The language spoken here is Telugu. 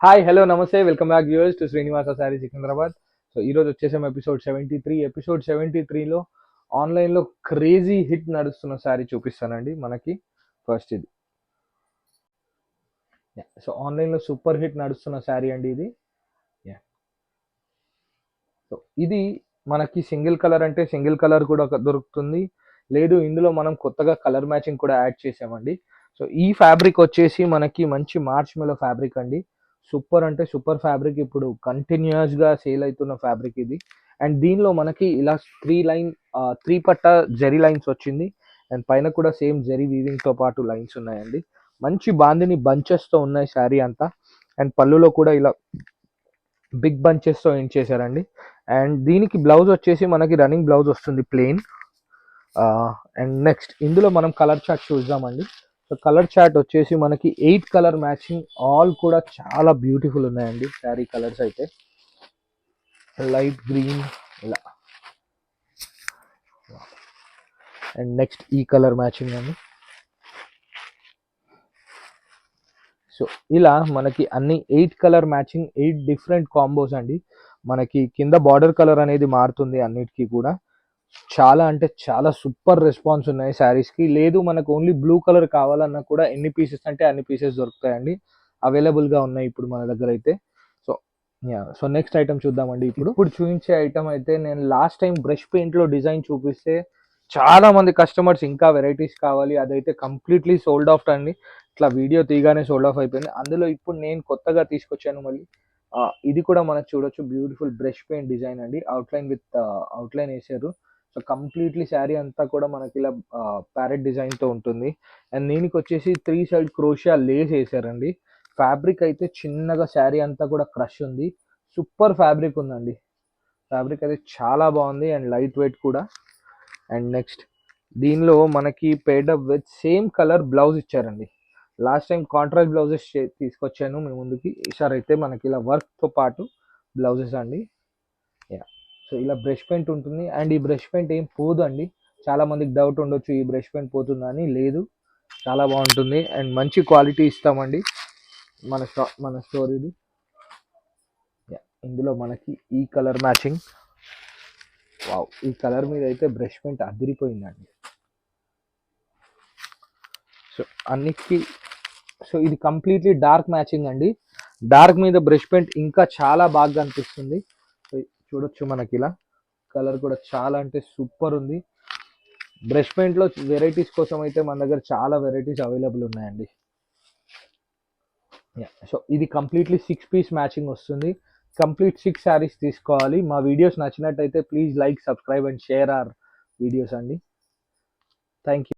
హాయ్ హలో నమస్తే welcome back viewers to Srinivasa sari Secunderabad. So ఈరోజు వచ్చేసాం ఎపిసోడ్ 73. ఎపిసోడ్ 73లో ఆన్లైన్లో క్రేజీ హిట్ నడుస్తున్న శారీ చూపిస్తానండి మనకి. ఫస్ట్ ఇది, సో ఆన్లైన్లో సూపర్ హిట్ నడుస్తున్న శారీ అండి ఇది. సో ఇది మనకి సింగిల్ కలర్ అంటే సింగిల్ కలర్ కూడా దొరుకుతుంది, లేదు ఇందులో మనం కొత్తగా కలర్ మ్యాచింగ్ కూడా యాడ్ చేసామండి. సో ఈ ఫ్యాబ్రిక్ వచ్చేసి మనకి మంచి మార్చ్ మెలో ఫ్యాబ్రిక్ అండి. సూపర్ అంటే సూపర్ ఫ్యాబ్రిక్, ఇప్పుడు కంటిన్యూస్గా సేల్ అవుతున్న ఫ్యాబ్రిక్ ఇది. అండ్ దీనిలో మనకి ఇలా త్రీ పట్ట జరీ లైన్స్ వచ్చింది. అండ్ పైన కూడా సేమ్ జరీ వీవింగ్తో పాటు లైన్స్ ఉన్నాయండి. మంచి బాందిని బంచెస్తో ఉన్నాయి శారీ అంతా. అండ్ పళ్ళులో కూడా ఇలా బిగ్ బంచెస్తో ఎండ్ చేశారండి. అండ్ దీనికి బ్లౌజ్ వచ్చేసి మనకి రన్నింగ్ బ్లౌజ్ వస్తుంది ప్లెయిన్. అండ్ నెక్స్ట్ ఇందులో మనం కలర్ చార్ట్ చూద్దామండి. సో కలర్ చార్ట్ వచ్చేసి మనకి 8 కలర్ మ్యాచింగ్, ఆల్ కూడా చాలా బ్యూటిఫుల్ ఉన్నాయండి శారీ కలర్స్ అయితే. లైట్ గ్రీన్ ఇలా, అండ్ నెక్స్ట్ ఈ కలర్ మ్యాచింగ్ అండి. సో ఇలా మనకి అన్ని 8 కలర్ మ్యాచింగ్, 8 డిఫరెంట్ కాంబోస్ అండి. మనకి కింద బార్డర్ కలర్ అనేది మారుతుంది అన్నిటికీ కూడా. చాలా అంటే చాలా సూపర్ రెస్పాన్స్ ఉన్నాయి శారీస్కి. లేదు మనకు ఓన్లీ బ్లూ కలర్ కావాలన్నా కూడా ఎన్ని పీసెస్ అంటే అన్ని పీసెస్ దొరుకుతాయండి, అవైలబుల్గా ఉన్నాయి ఇప్పుడు మన దగ్గర అయితే. సో సో నెక్స్ట్ ఐటమ్ చూద్దామండి. ఇప్పుడు చూపించే ఐటమ్ అయితే, నేను లాస్ట్ టైం బ్రష్ పెయింట్లో డిజైన్ చూపిస్తే చాలా మంది కస్టమర్స్ ఇంకా వెరైటీస్ కావాలి, అదైతే కంప్లీట్లీ సోల్డ్ ఆఫ్ అండి. ఇట్లా వీడియో తీయగానే సోల్డ్ ఆఫ్ అయిపోయింది. అందులో ఇప్పుడు నేను కొత్తగా తీసుకొచ్చాను మళ్ళీ. ఇది కూడా మనకు చూడొచ్చు, బ్యూటిఫుల్ బ్రష్ పెయింట్ డిజైన్ అండి. అవుట్లైన్ వేసారు. సో కంప్లీట్లీ శారీ అంతా కూడా మనకి ఇలా ప్యారెట్ డిజైన్తో ఉంటుంది. అండ్ దీనికి వచ్చేసి 3 సైడ్ క్రోషియా లేస్ వేసారండి. ఫ్యాబ్రిక్ అయితే చిన్నగా శారీ అంతా కూడా క్రష్ ఉంది. సూపర్ ఫ్యాబ్రిక్ ఉందండి. ఫ్యాబ్రిక్ అయితే చాలా బాగుంది అండ్ లైట్ వెయిట్ కూడా. అండ్ నెక్స్ట్ దీనిలో మనకి paid-up with same colour blouse ఇచ్చారండి. లాస్ట్ టైం కాంట్రాస్ట్ బ్లౌజెస్ తీసుకొచ్చాను మీ ముందుకి, ఈసారి అయితే మనకి ఇలా వర్క్తో పాటు బ్లౌజెస్ అండి. సో ఇలా బ్రష్ పెయింట్ ఉంటుంది. అండ్ ఈ బ్రష్ పెయింట్ ఏం పోదు అండి. చాలా మందికి డౌట్ ఉండొచ్చు ఈ బ్రష్ పెయింట్ పోతుందని, లేదు, చాలా బాగుంటుంది అండ్ మంచి క్వాలిటీ ఇస్తామండి. మన స్టోర్ ఇది. ఇందులో మనకి ఈ కలర్ మ్యాచింగ్, వావ్, ఈ కలర్ మీద అయితే బ్రష్ పెయింట్ అదిరిపోయిందండి. సో అన్నిటికీ, సో ఇది కంప్లీట్లీ డార్క్ మ్యాచింగ్ అండి. డార్క్ మీద బ్రష్ పెయింట్ ఇంకా చాలా బాగా అనిపిస్తుంది. సో చూడొచ్చు మనకి ఇలా కలర్ కూడా చాలా అంటే సూపర్ ఉంది. బ్రష్ పెయింట్లో వెరైటీస్ కోసం అయితే మన దగ్గర చాలా వెరైటీస్ అవైలబుల్ ఉన్నాయండి. సో ఇది కంప్లీట్లీ 6 పీస్ మ్యాచింగ్ వస్తుంది. కంప్లీట్ 6 శారీస్ తీసుకోవాలి. మా వీడియోస్ నచ్చినట్టయితే please like, subscribe and share our videos అండి. Thank you.